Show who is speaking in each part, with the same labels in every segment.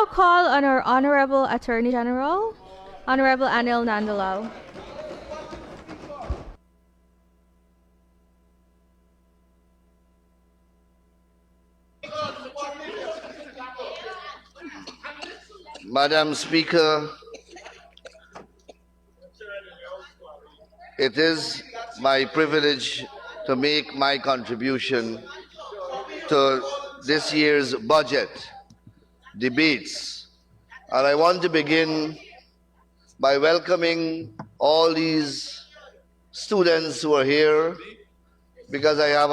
Speaker 1: now call on our Honorable Attorney General, Honorable Anil Nandlall.
Speaker 2: Madam Speaker, it is my privilege to make my contribution to this year's budget debates. And I want to begin by welcoming all these students who are here, because I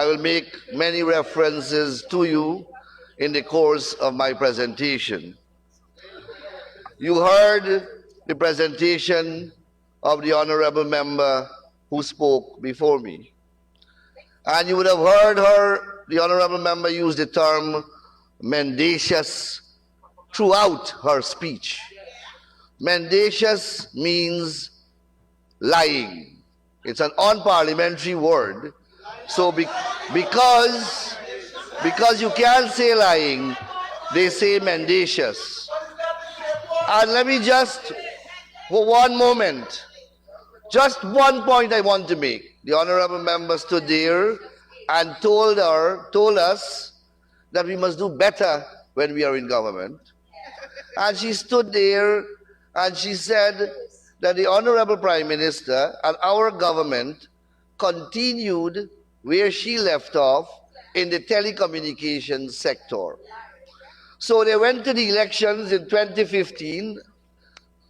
Speaker 2: will make many references to you in the course of my presentation. You heard the presentation of the honorable member who spoke before me. And you would have heard the honorable member use the term mendacious throughout her speech. Mendacious means lying. It's an unparliamentary word. So because you can't say lying, they say mendacious. And let me just, for one moment, just one point I want to make. The honorable member stood there and told us that we must do better when we are in government. And she stood there and she said that the honorable Prime Minister and our government continued where she left off in the telecommunications sector. So they went to the elections in 2015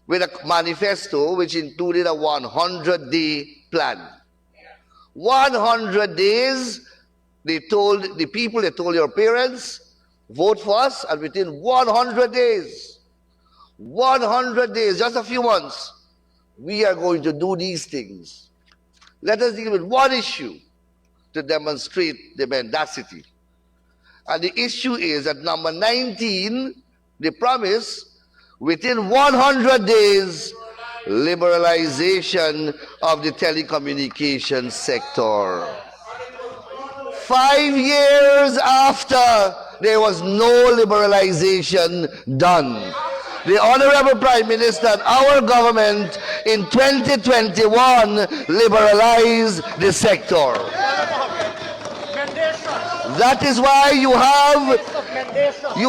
Speaker 2: with a manifesto which included a 100-day plan. 100 days, they told the people, they told your parents, vote for us, and within 100 days, just a few months, we are going to do these things. Let us deal with one issue to demonstrate the mendacity. And the issue is at number 19, the promise, within 100 days, liberalization of the telecommunications sector. 5 years after, there was no liberalization done. The Honorable Prime Minister and our government in 2021 liberalized the sector. That is why you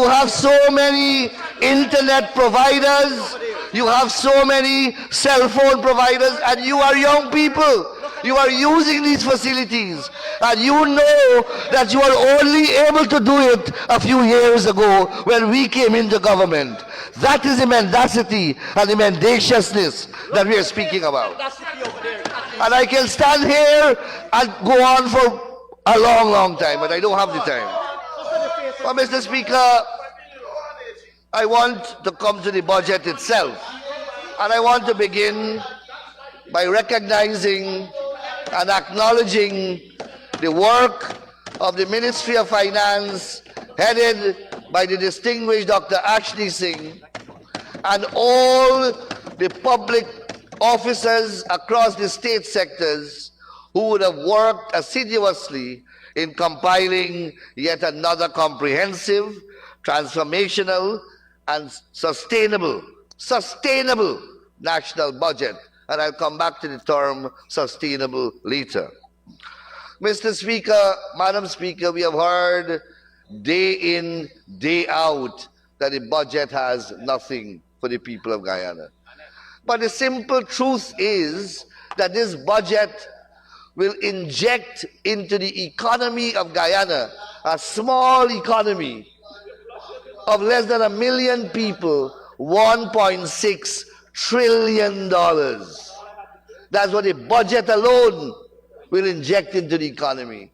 Speaker 2: have so many internet providers, you have so many cell phone providers, and you are young people. You are using these facilities, and you know that you are only able to do it a few years ago when we came into government. That is the mendacity and the mendaciousness that we are speaking about. And I can stand here and go on for a long time, but I don't have the time. But Mr. Speaker, I want to come to the budget itself. And I want to begin by recognizing and acknowledging the work of the Ministry of Finance, headed by the distinguished Dr. 𝐁𝐔𝐃𝐆𝐄, and all the public officers across the state sectors who would have worked assiduously in compiling yet another comprehensive, transformational, and sustainable national budget. And I'll come back to the term sustainable later. Mr. Speaker, Madam Speaker, we have heard day in, day out that the budget has nothing for the people of Guyana. But the simple truth is that this budget will inject into the economy of Guyana, a small economy of less than 1 million people, $1.6 trillion. That's what the budget alone will inject into the economy.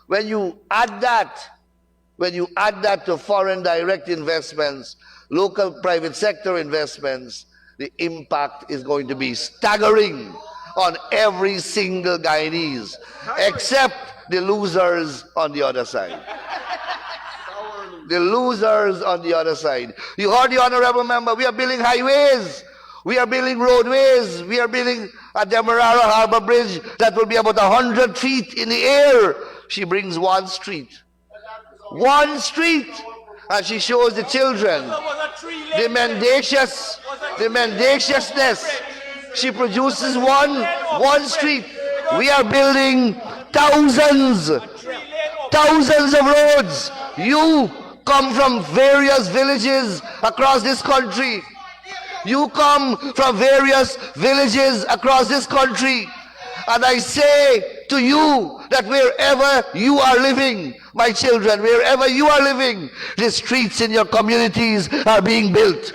Speaker 2: When you add that to foreign direct investments, local private sector investments, the impact is going to be staggering on every single Guyanese, except the losers on the other side. The losers on the other side. You heard the honorable member, we are building highways, we are building roadways, we are building a Demerara Harbor Bridge that will be about 100 feet in the air. She brings one street. And she shows the children the mendaciousness. She produces one street. We are building thousands of roads. You come from various villages across this country. You come from various villages across this country. And I say to you that wherever you are living, my children, wherever you are living, the streets in your communities are being built.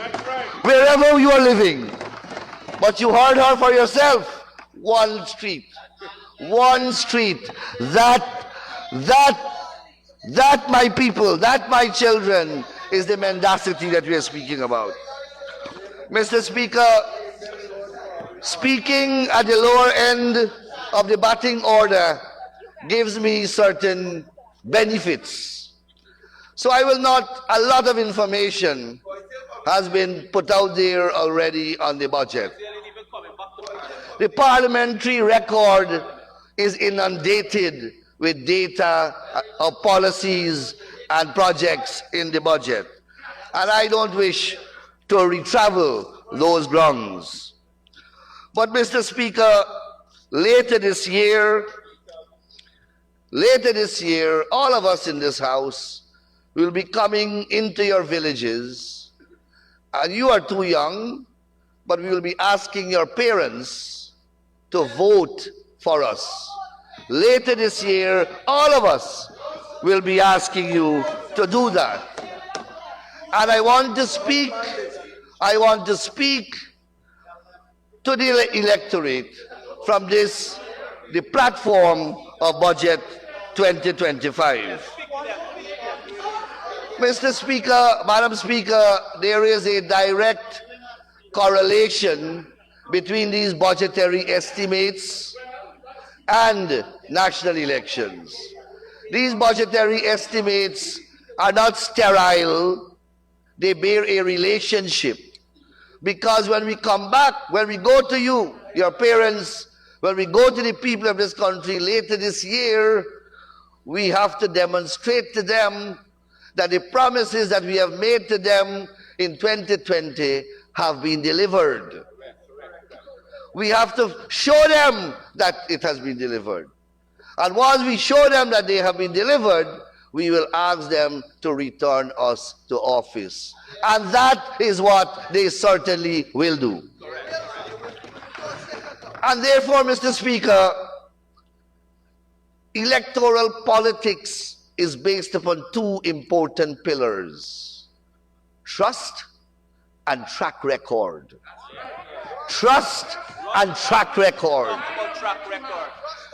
Speaker 2: Wherever you are living. But you heard her for yourself. One street. One street. That, my people, that, my children, is the mendacity that we are speaking about. Mr. Speaker, speaking at the lower end of the batting order gives me certain benefits. So I will not, a lot of information has been put out there already on the budget. The parliamentary record is inundated with data of policies and projects in the budget. And I don't wish to retravel those grounds. But Mr. Speaker, later this year, all of us in this House will be coming into your villages, and you are too young, but we will be asking your parents to vote for us. Later this year, all of us will be asking you to do that. And I want to speak to the electorate from this, the platform of Budget 2025. Mr. Speaker, Madam Speaker, there is a direct correlation between these budgetary estimates and national elections. These budgetary estimates are not sterile, they bear a relationship. Because when we come back, when we go to you, your parents, when we go to the people of this country later this year, we have to demonstrate to them that the promises that we have made to them in 2020 have been delivered. We have to show them that it has been delivered. And once we show them that they have been delivered, we will ask them to return us to office. And that is what they certainly will do. And therefore, Mr. Speaker, electoral politics is based upon two important pillars: trust and track record. Trust and track record.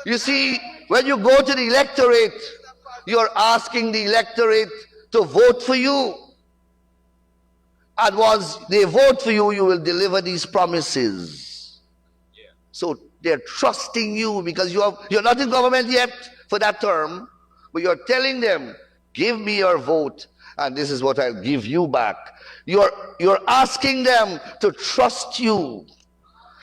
Speaker 2: You see, when you go to the electorate, you're asking the electorate to vote for you. And once they vote for you, you will deliver these promises. So they're trusting you because you're not in government yet for that term, but you're telling them, give me your vote, and this is what I'll give you back. You're asking them to trust you.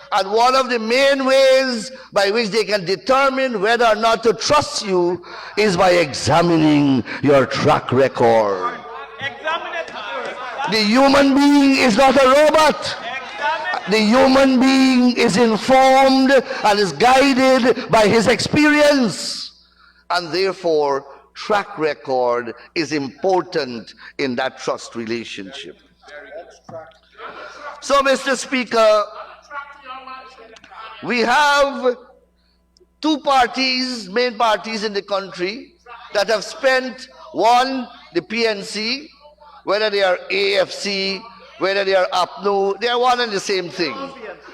Speaker 2: And one of the main ways by which they can determine whether or not to trust you is by examining your track record. The human being is not a robot. The human being is informed and is guided by his experience. And therefore, track record is important in that trust relationship. So, Mr. Speaker, we have two parties, main parties in the country that have spent, one, the PNC, whether they are AFC, whether they are APNU, they are one and the same thing.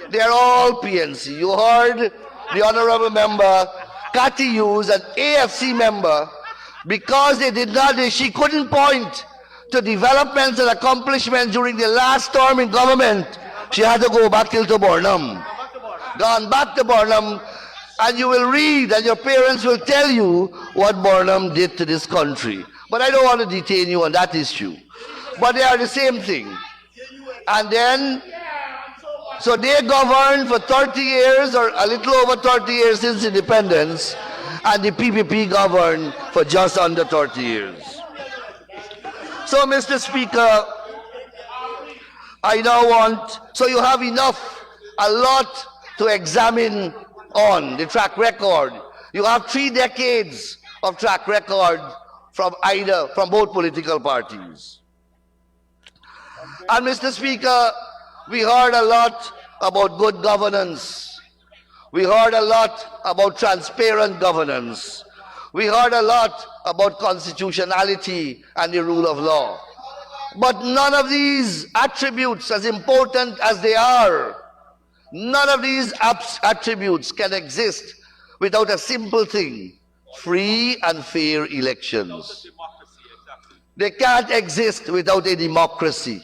Speaker 2: They are all PNC. You heard the Honorable Member, Cathy Hughes, an AFC member, because she couldn't point to developments and accomplishments during the last term in government. She had to go back till to Burnham. Gone back to Burnham, and you will read, and your parents will tell you what Burnham did to this country. But I don't want to detain you on that issue. But they are the same thing. And then, so they governed for 30 years, or a little over 30 years since independence, and the PPP governed for just under 30 years. So, Mr. Speaker, I now want, so you have a lot to examine on the track record. You have 3 decades of track record from both political parties. And Mr. Speaker, we heard a lot about good governance. We heard a lot about transparent governance. We heard a lot about constitutionality and the rule of law. But none of these attributes, as important as they are, none of these attributes can exist without a simple thing: free and fair elections. They can't exist without a democracy.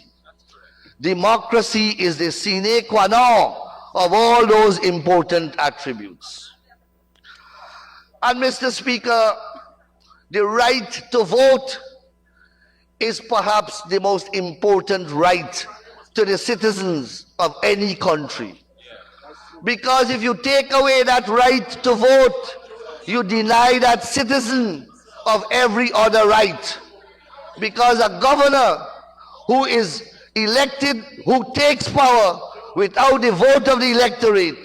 Speaker 2: Democracy is the sine qua non of all those important attributes. And Mr. Speaker, the right to vote is perhaps the most important right to the citizens of any country. Because if you take away that right to vote, you deny that citizen of every other right. Because a governor who is elected, who takes power without the vote of the electorate,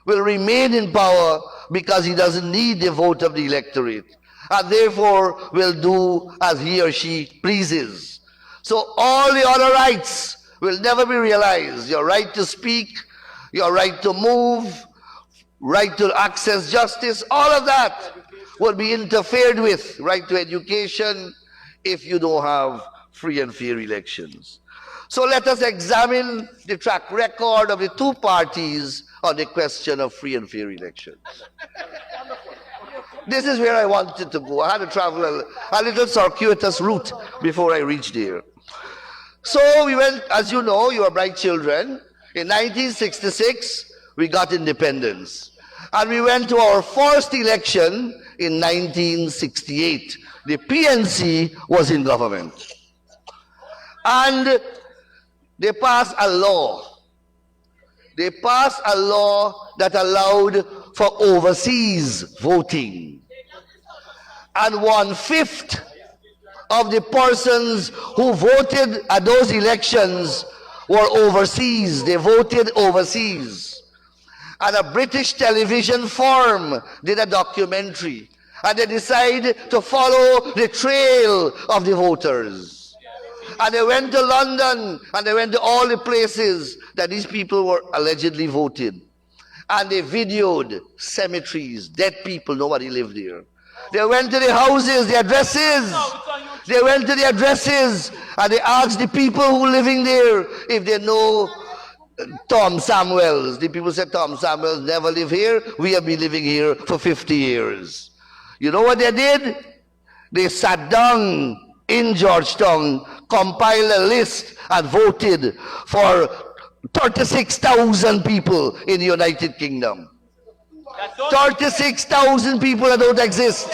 Speaker 2: will remain in power because he doesn't need the vote of the electorate, and therefore will do as he or she pleases. So all the other rights will never be realized. Your right to speak, your right to move, right to access justice, all of that will be interfered with. Right to education, if you don't have free and fair elections. So let us examine the track record of the 2 parties on the question of free and fair elections. This is where I wanted to go. I had to travel a little circuitous route before I reached there. So we went, as you know, you are bright children. In 1966, we got independence. And we went to our first election in 1968. The PNC was in government. And they passed a law. They passed a law that allowed for overseas voting. And 1/5 of the persons who voted at those elections were overseas. They voted overseas. And a British television firm did a documentary. And they decided to follow the trail of the voters. And they went to London, and they went to all the places that these people were allegedly voted. And they videoed cemeteries, dead people, nobody lived there. They went to the houses, the addresses. They went to the addresses, and they asked the people who were living there if they know Tom Samuels. The people said, Tom Samuels never lived here. We have been living here for 50 years. You know what they did? They sat down in Georgetown, compiled a list, and voted for 36,000 people in the United Kingdom. 36,000 people that don't exist.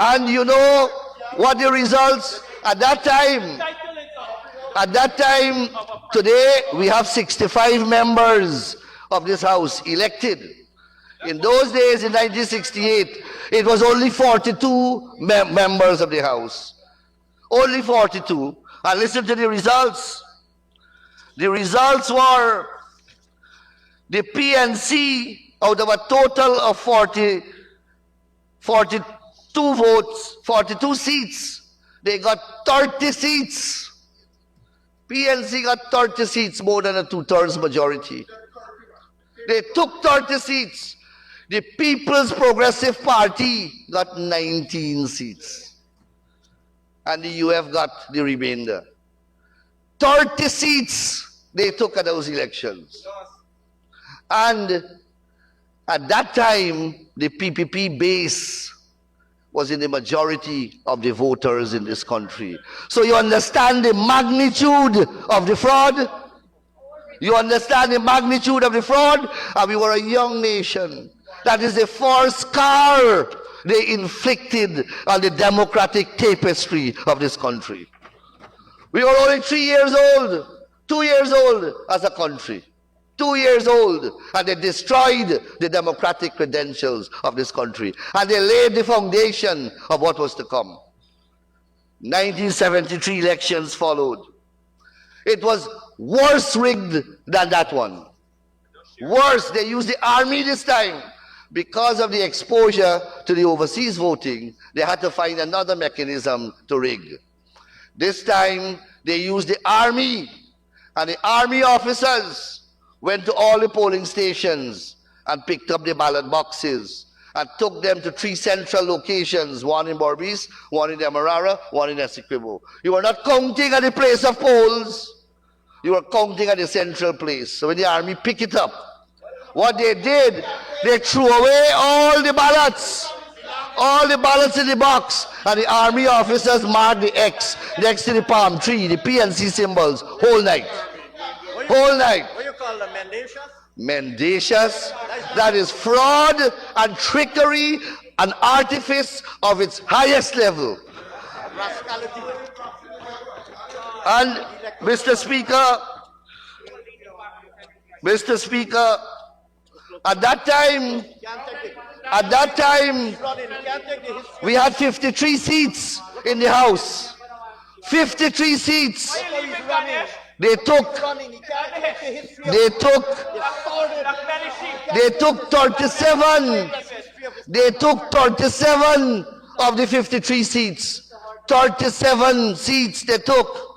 Speaker 2: And you know what the results at that time? At that time, today, we have 65 members of this House elected. In those days, in 1968, it was only 42 members of the House. Only 42. And listen to the results. The results were the PNC, out of a total of 42 votes, 42 seats, they got 30 seats. PNC got 30 seats, more than a 2/3 majority. They took 30 seats. The People's Progressive Party got 19 seats. And the UF got the remainder. 30 seats they took at those elections. And at that time, the PPP base was in the majority of the voters in this country. So you understand the magnitude of the fraud? You understand the magnitude of the fraud? And we were a young nation. That is the first scar they inflicted on the democratic tapestry of this country. We were only 3 years old, 2 years old as a country. 2 years old, and they destroyed the democratic credentials of this country. And they laid the foundation of what was to come. 1973 elections followed. It was worse rigged than that one. Worse, they used the army this time. Because of the exposure to the overseas voting, they had to find another mechanism to rig. This time, they used the army, and the army officers went to all the polling stations and picked up the ballot boxes and took them to 3 central locations, one in Berbice, one in Demerara, one in 𝐁𝐔𝐃𝐆𝐄. You were not counting at the place of polls, you were counting at the central place. So when the army picked it up, what they did, they threw away all the ballots in the box, and the army officers marked the X next to the palm tree, the PNC symbols, whole night. Whole night.
Speaker 3: What you call them, mendacious?
Speaker 2: Mendacious. That is fraud and trickery and artifice of its highest level.
Speaker 3: Rascality.
Speaker 2: And Mr. Speaker, at that time, we had 53 seats in the House. 53 seats. They took 37 of the 53 seats. 37 seats they took.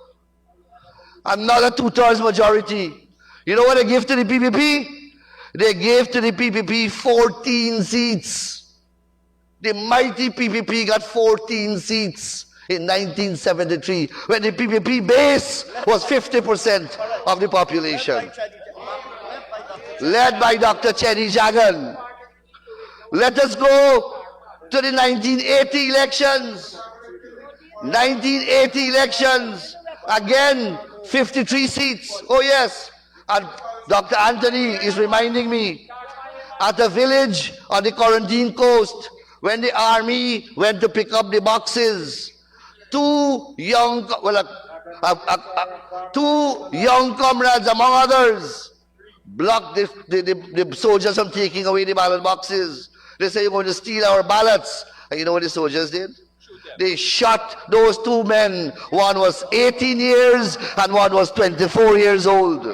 Speaker 2: Another 2/3 majority. You know what they gave to the PPP? They gave to the PPP 14 seats. The mighty PPP got 14 seats in 1973, when the PPP base was 50% of the population. Led by Dr. 𝐁𝐔𝐃𝐆𝐄𝐓. Let us go to the 1980 elections. 1980 elections, again 53 seats. Oh yes, and Dr. Anthony is reminding me, at a village on the Quarantine Coast, when the army went to pick up the boxes, two young comrades, among others, blocked the soldiers from taking away the ballot boxes. They said, "You're going to steal our ballots." And you know what the soldiers did? They shot those 2 men. One was 18 years and one was 24 years old.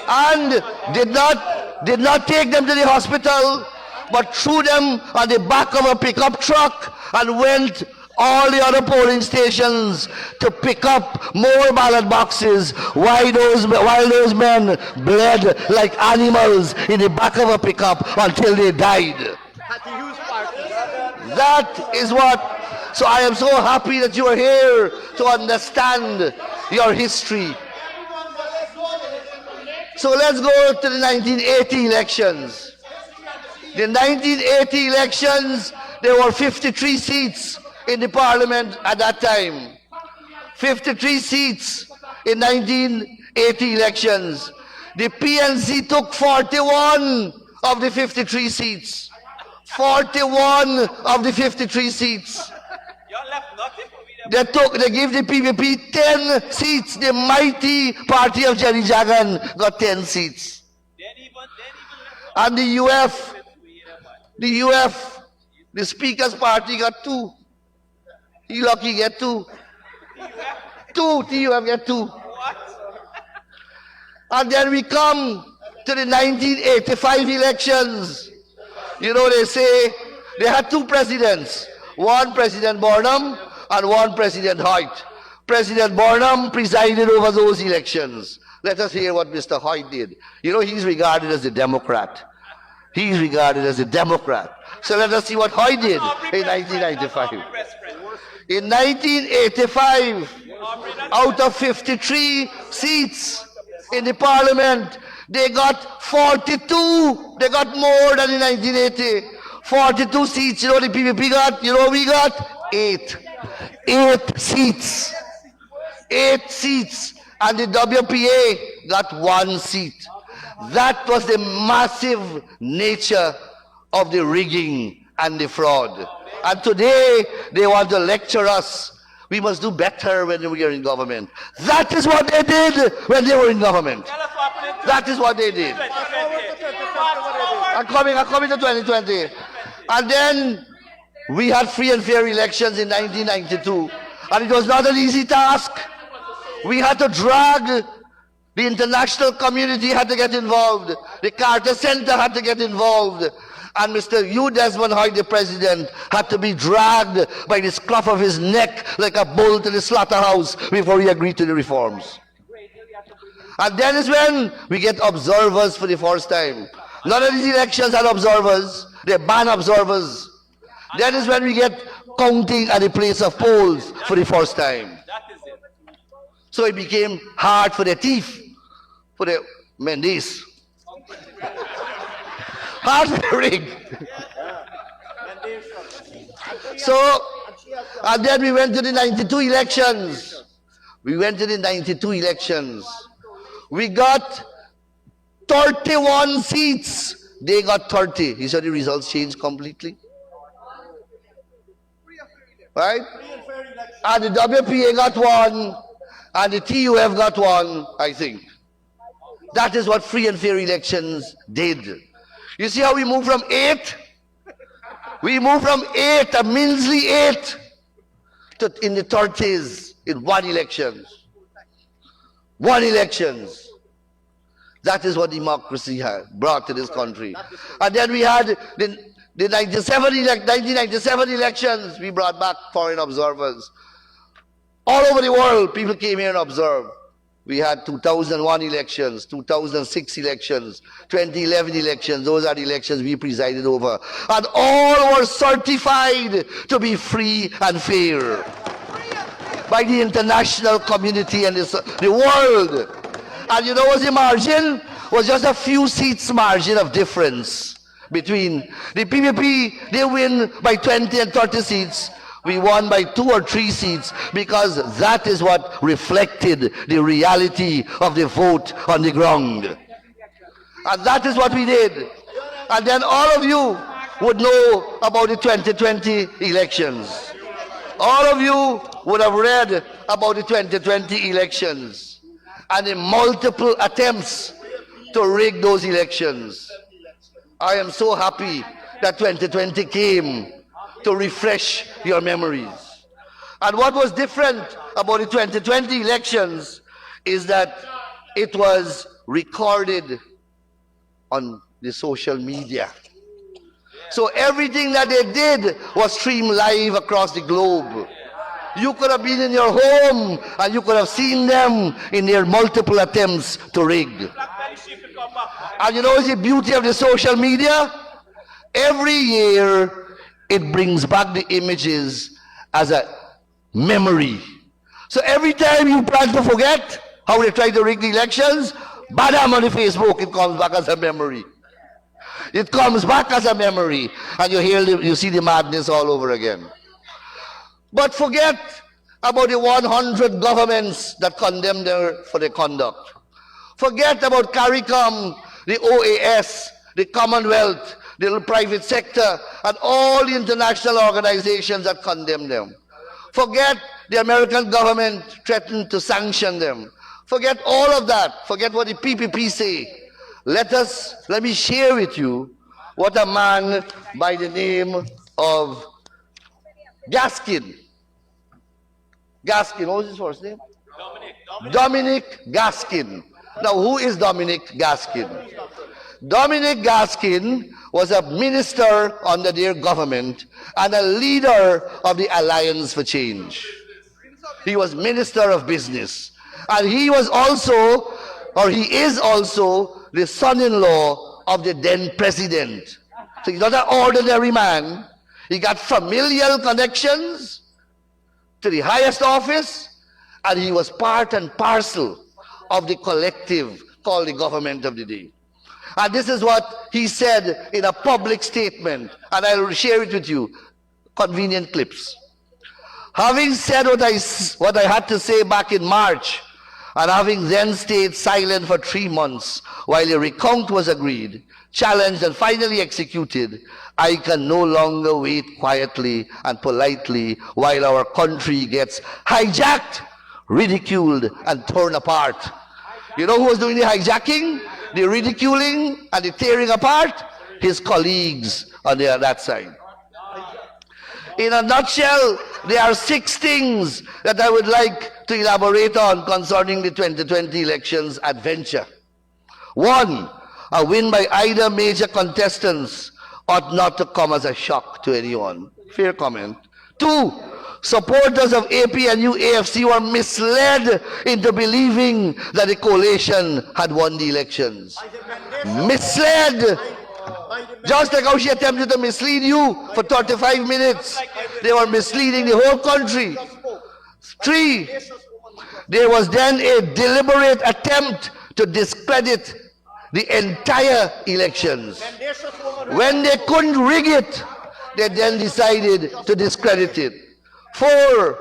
Speaker 2: And did not take them to the hospital, but threw them on the back of a pickup truck and went all the other polling stations to pick up more ballot boxes while those men bled like animals in the back of a pickup until they died. That is what. So I am so happy that you are here to understand your history. So let's go to the 1980 elections. The 1980 elections, there were 53 seats in the parliament at that time. 53 seats in 1980 elections. The PNC took 41 of the 53 seats. 41 of the 53 seats. They gave the PPP 10 seats. The mighty party of 𝐁𝐔𝐃𝐆𝐄𝐓 got 10 seats. And the UF, the Speaker's party got 2. He lucky get 2. TUF get 2. And then we come to the 1985 elections. You know, they say they had 2 presidents. One President Burnham and one President Hoyt. President Burnham presided over those elections. Let us hear what Mr. Hoyt did. You know, he's regarded as a Democrat. He's regarded as a Democrat. So let us see what Hoyt did in 1995. In 1985, out of 53 seats in the parliament, they got 42. They got more than in 1980. 42 seats. You know the PPP got? You know we got? 8. 8 seats. 8 seats. And the WPA got 1 seat. That was the massive nature of the rigging and the fraud. And today, they want to lecture us. We must do better when we are in government. That is what they did when they were in government. That is what they did. I'm coming to 2020. And then we had free and fair elections in 1992. And it was not an easy task. We had to drag, the international community had to get involved. The Carter Center had to get involved. And Mr. Hugh Desmond Hoy, the president, had to be dragged by the scruff of his neck like a bull to the slaughterhouse before he agreed to the reforms. And then is when we get observers for the first time. None of these elections had observers. They ban observers. Then is when we get counting at the place of polls for the first time. So it became hard for the thief, for the Mendes. Hard for the rig. So, and then we went to the 92 elections. We went to the 92 elections. We got 31 seats. They got 30. You saw the results changed completely? Right? And the WPA got one, and the TUF got one, I think. That is what free and fair elections did. You see how we moved from 8? We moved from 8, a measly 8, to in the 30s in one election. One elections. That is what democracy had brought to this country. And then we had the 1997 elections. We brought back foreign observers. All over the world, people came here and observed. We had 2001 elections, 2006 elections, 2011 elections. Those are the elections we presided over. And all were certified to be free and fair by the international community and the world. And you know what the margin? Was just a few seats margin of difference between the PPP. They win by 20 and 30 seats. We won by 2 or 3 seats because that is what reflected the reality of the vote on the ground. And that is what we did. And then all of you would know about the 2020 elections. All of you would have read about the 2020 elections and the multiple attempts to rig those elections. I am so happy that 2020 came to refresh your memories. And what was different about the 2020 elections is that it was recorded on the social media. So everything that they did was streamed live across the globe. You could have been in your home and you could have seen them in their multiple attempts to rig. And you know the beauty of the social media? Every year it brings back the images as a memory. So every time you plan to forget how they tried to rig the elections, badam on the Facebook, it comes back as a memory. It comes back as a memory, and you see the madness all over again. But forget about the 100 governments that condemned her for their conduct. Forget about CARICOM, the OAS, the Commonwealth, the private sector, and all the international organizations that condemn them. Forget the American government threatened to sanction them. Forget all of that. Forget what the PPP say. Let me share with you what a man by the name of Gaskin, what was his first name? Dominic Gaskin. Now, who is Dominic Gaskin? Dominic Gaskin was a minister under their government and a leader of the Alliance for Change. He was Minister of Business. And he was also, or he is also, the son-in-law of the then president. So he's not an ordinary man. He got familial connections to the highest office, and he was part and parcel of the collective called the government of the day. And this is what he said in a public statement, and I will share it with you. Convenient clips. Having said what I had to say back in March, and having then stayed silent for 3 months while a recount was agreed, challenged and finally executed, I can no longer wait quietly and politely while our country gets hijacked, ridiculed, and torn apart. You know who was doing the hijacking, the ridiculing, and the tearing apart? His colleagues on that side. In a nutshell, There are 6 things that I would like to elaborate on concerning the 2020 elections adventure. 1, a win by either major contestants ought not to come as a shock to anyone. Fair comment. 2, supporters of APNU AFC were misled into believing that the coalition had won the elections. Misled! Just like how she attempted to mislead you for 35 minutes. They were misleading the whole country. 3, there was then a deliberate attempt to discredit the entire elections. When they couldn't rig it, they then decided to discredit it. 4,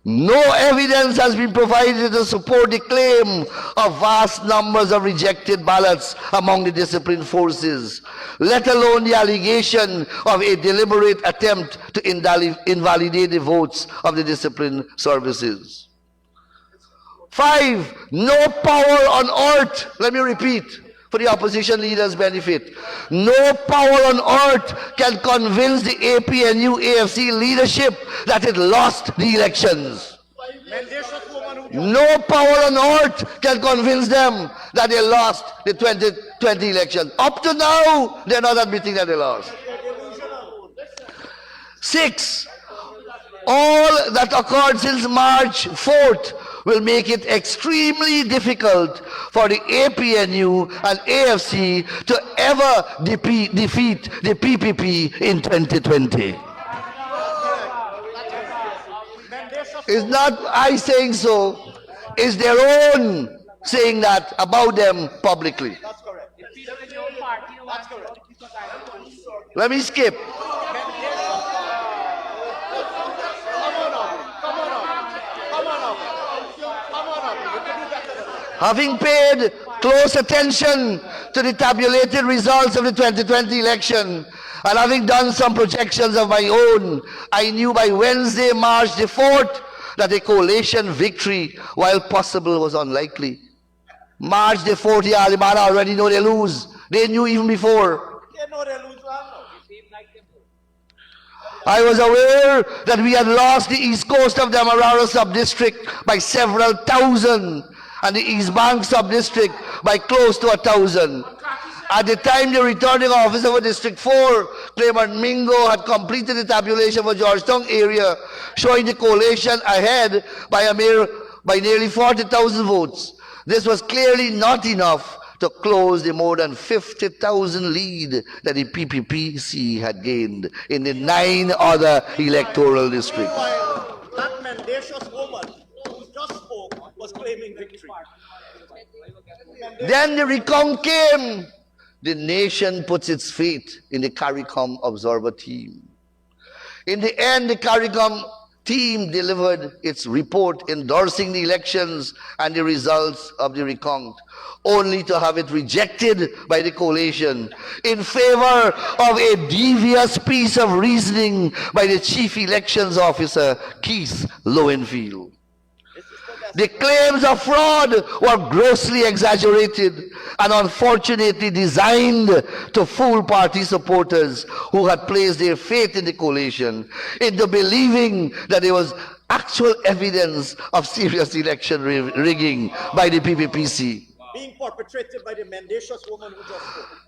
Speaker 2: no evidence has been provided to support the claim of vast numbers of rejected ballots among the disciplined forces, let alone the allegation of a deliberate attempt to invalidate the votes of the disciplined services. 5, no power on earth, let me repeat, for the opposition leaders' benefit. No power on earth can convince the APNU AFC leadership that it lost the elections. No power on earth can convince them that they lost the 2020 election. Up to now, they're not admitting that they lost. 6, all that occurred since March 4th will make it extremely difficult for the APNU and AFC to ever defeat the PPP in 2020. It's not I saying so, it's their own saying that about them publicly.
Speaker 3: That's correct. That's correct.
Speaker 2: Let me skip. Having paid close attention to the tabulated results of the 2020 election and having done some projections of my own, I knew by Wednesday, March the 4th, that a coalition victory, while possible, was unlikely. March the 4th, the Alibana already know they lose. They knew even before.
Speaker 3: They know they lose.
Speaker 2: I was aware that we had lost the east coast of the Amarara sub-district by several thousand, and the East Bank sub-district by close to 1,000. At the time, the returning officer for District 4, Clement Mingo, had completed the tabulation for Georgetown area, showing the coalition ahead by nearly 40,000 votes. This was clearly not enough to close the more than 50,000 lead that the PPPC had gained in the 9 other electoral districts.
Speaker 3: Meanwhile, that mendacious woman who just spoke was claiming victory.
Speaker 2: Then the recount came. The nation puts its faith in the CARICOM observer team. In the end, the CARICOM team delivered its report endorsing the elections and the results of the recount, only to have it rejected by the coalition in favor of a devious piece of reasoning by the Chief Elections Officer, Keith Lowenfield. The claims of fraud were grossly exaggerated and unfortunately designed to fool party supporters who had placed their faith in the coalition into believing that there was actual evidence of serious election rigging by the PPPC.
Speaker 3: Being perpetrated by the mendacious woman who just spoke.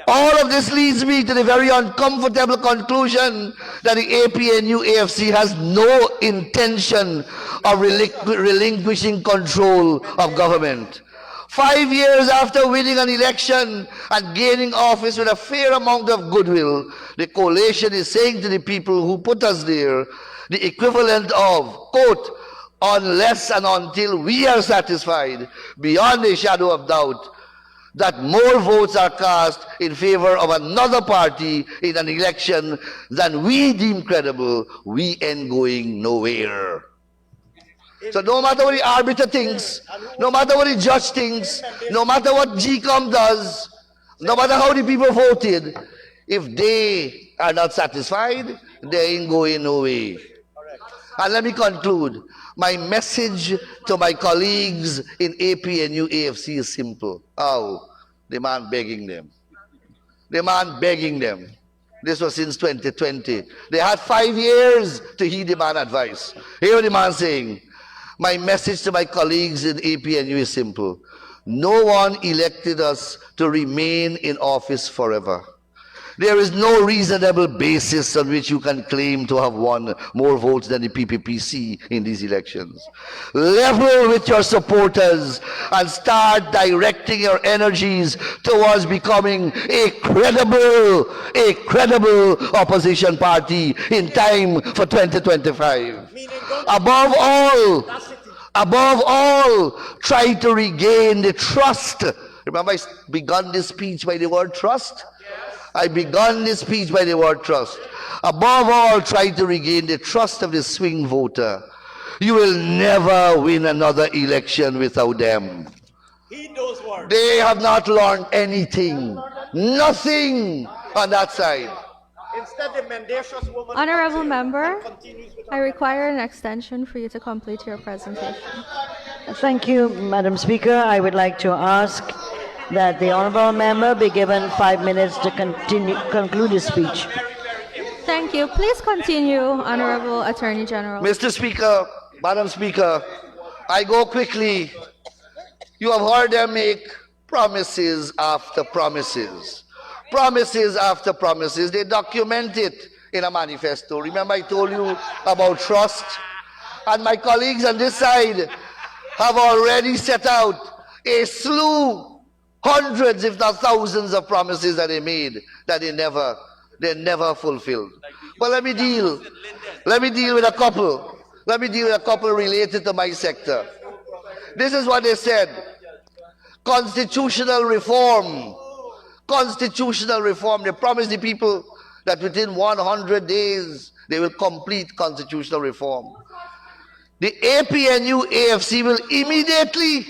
Speaker 2: All of this leads me to the very uncomfortable conclusion that the APNU AFC has no intention of relinquishing control of government. 5 years after winning an election and gaining office with a fair amount of goodwill, the coalition is saying to the people who put us there the equivalent of, quote, unless and until we are satisfied beyond a shadow of doubt that more votes are cast in favor of another party in an election than we deem credible, we ain't going nowhere. So no matter what the arbiter thinks, no matter what the judge thinks, no matter what GCOM does, no matter how the people voted, if they are not satisfied, they ain't going nowhere. And let me conclude. My message to my colleagues in APNU AFC is simple. Oh, the man begging them. The man begging them. This was since 2020. They had 5 years to heed the man's advice. Here the man saying, my message to my colleagues in APNU is simple. No one elected us to remain in office forever. There is no reasonable basis on which you can claim to have won more votes than the PPPC in these elections. Level with your supporters and start directing your energies towards becoming a credible opposition party in time for 2025. Above all, try to regain the trust. Remember, I began this speech by the word trust? I began this speech by the word trust. Above all, try to regain the trust of the swing voter. You will never win another election without them.
Speaker 3: Heed those words.
Speaker 2: They have not learned anything. Nothing on that side.
Speaker 3: Instead, the mendacious woman
Speaker 1: Honorable member,
Speaker 3: continues with
Speaker 1: I require an extension for you to complete your presentation.
Speaker 4: Thank you, Madam Speaker. I would like to ask that the honourable member be given 5 minutes to conclude his speech.
Speaker 1: Thank you. Please continue, Honorable Attorney General.
Speaker 2: Mr. Speaker, Madam Speaker, I go quickly. You have heard them make promises after promises. Promises after promises. They document it in a manifesto. Remember I told you about trust? And my colleagues on this side have already set out a slew, hundreds if not thousands of promises that they made that they never fulfilled. But let me deal with a couple. Let me deal with a couple related to my sector. This is what they said. Constitutional reform. Constitutional reform. They promised the people that within 100 days they will complete constitutional reform. The APNU AFC will immediately,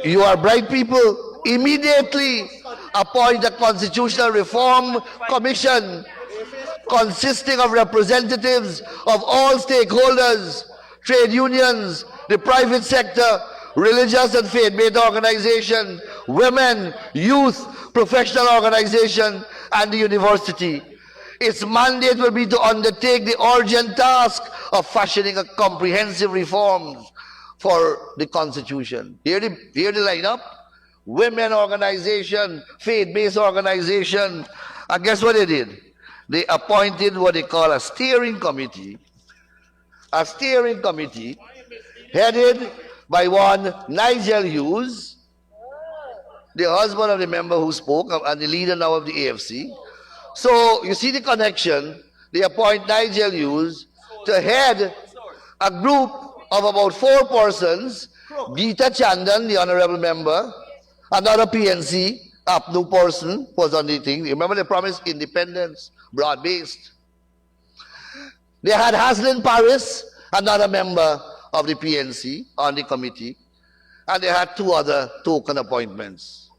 Speaker 2: you are bright people, immediately appoint a constitutional reform commission consisting of representatives of all stakeholders, trade unions, the private sector, religious and faith-based organization, women, youth, professional organization, and the university. Its mandate will be to undertake the urgent task of fashioning a comprehensive reforms for the Constitution. Hear the lineup? Women organization, faith-based organization. And guess what they did? They appointed what they call a steering committee. A steering committee headed by one Nigel Hughes, the husband of the member who spoke and the leader now of the AFC. So you see the connection. They appoint Nigel Hughes to head a group of about 4 persons. Geeta Chandan, the honorable member, another PNC, APNU person was on the thing. Remember they promised independence, broad-based. They had Haslin Paris, another member of the PNC on the committee, and they had 2 other token appointments.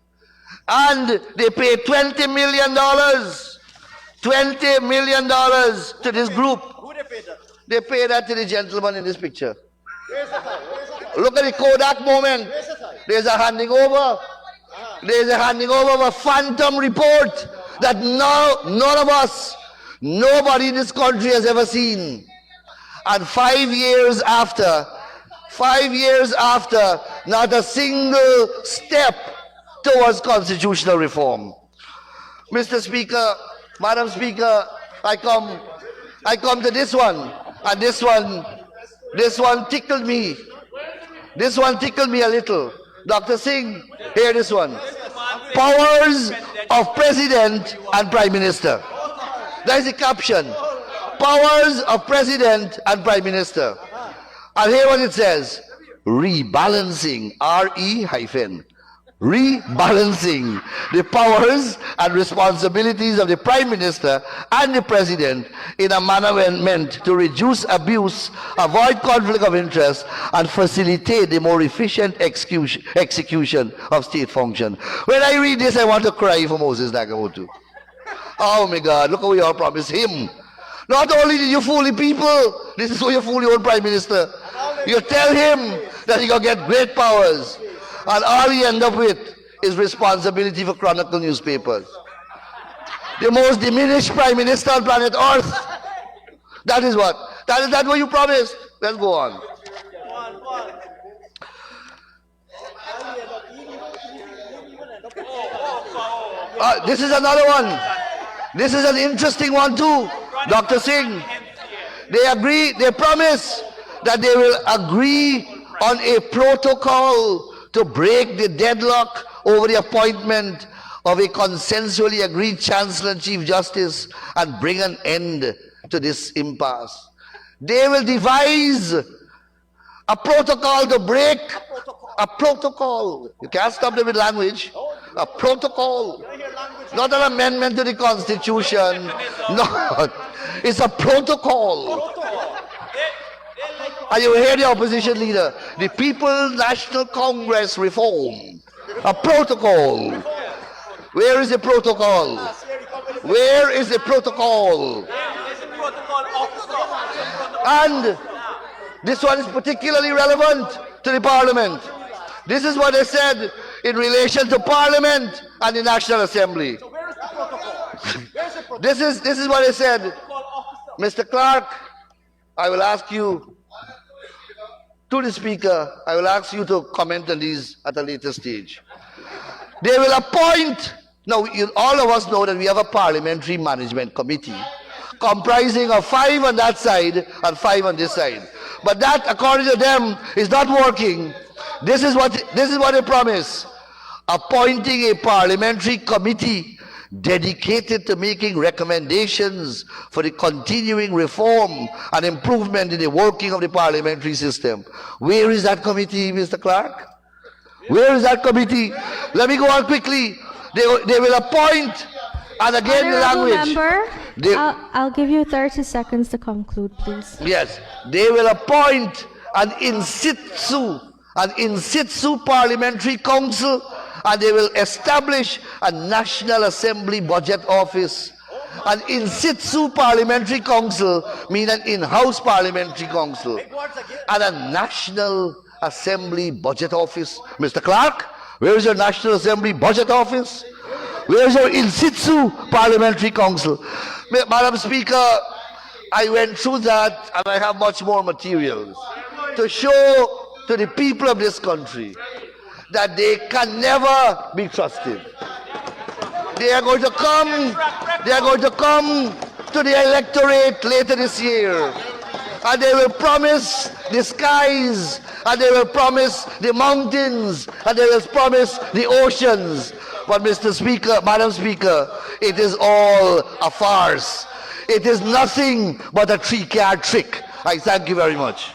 Speaker 2: And they paid $20 million to this group.
Speaker 3: who they paid that?
Speaker 2: They paid that to the gentleman in this picture.
Speaker 3: Where's the time? Where's the time?
Speaker 2: Look at the Kodak moment.
Speaker 3: Where's the time?
Speaker 2: There's a handing over. There's a handing over of a phantom report that none of us, nobody in this country has ever seen. And 5 years after, not a single step towards constitutional reform. Mr. Speaker, Madam Speaker, I come to this one, and this one tickled me. This one tickled me a little. Dr. Singh, hear this one. Powers of President and Prime Minister. That is the caption. Powers of President and Prime Minister. And hear what it says. Rebalancing, rebalancing the powers and responsibilities of the Prime Minister and the President in a manner meant to reduce abuse, avoid conflict of interest, and facilitate the more efficient execution of state function. When I read this, I want to cry for Moses Nagamotu. Oh my God, look how you all promised him. Not only did you fool the people, this is how you fool your own Prime Minister. You tell him that he gonna get great powers, and all he end up with is responsibility for Chronicle newspapers. the most diminished prime minister on planet Earth. That is what. That what you promised. Let's go on. This is another one. This is an interesting one too, Dr. Singh. They promise that they will agree on a protocol to break the deadlock over the appointment of a consensually agreed Chancellor and Chief Justice and bring an end to this impasse. They will devise a protocol to break a protocol. You can't stop them with language. A protocol. Not an amendment to the Constitution. No. It's a protocol. And you hear the opposition leader. The People's National Congress reform. A protocol. Where is the protocol? Where is the protocol? And this one is particularly relevant to the Parliament. This is what they said in relation to Parliament and the National Assembly. This is what they said. Mr. Clark, I will ask you, to the Speaker, I will ask you to comment on these at a later stage. They will appoint, now all of us know that we have a Parliamentary Management Committee comprising of 5 on that side and 5 on this side. But that, according to them, is not working. This is what they promise. Appointing a parliamentary committee dedicated to making recommendations for the continuing reform and improvement in the working of the parliamentary system. Where is that committee, Mr. Clark? Where is that committee? Let me go on quickly. They will appoint, and again the language.
Speaker 1: Member, I'll give you 30 seconds to conclude, please.
Speaker 2: Yes, they will appoint an in situ parliamentary council, and they will establish a National Assembly Budget Office. An in situ parliamentary council means an in-house parliamentary council. And a National Assembly Budget Office. Mr. Clark, where is your National Assembly Budget Office? Where is your in situ parliamentary council? Madam Speaker, I went through that and I have much more materials to show to the people of this country that they can never be trusted. They are going to come to the electorate later this year, and they will promise the skies, and they will promise the mountains, and they will promise the oceans. But Mr. Speaker, Madam Speaker, it is all a farce. It is nothing but a three-card trick. I thank you very much.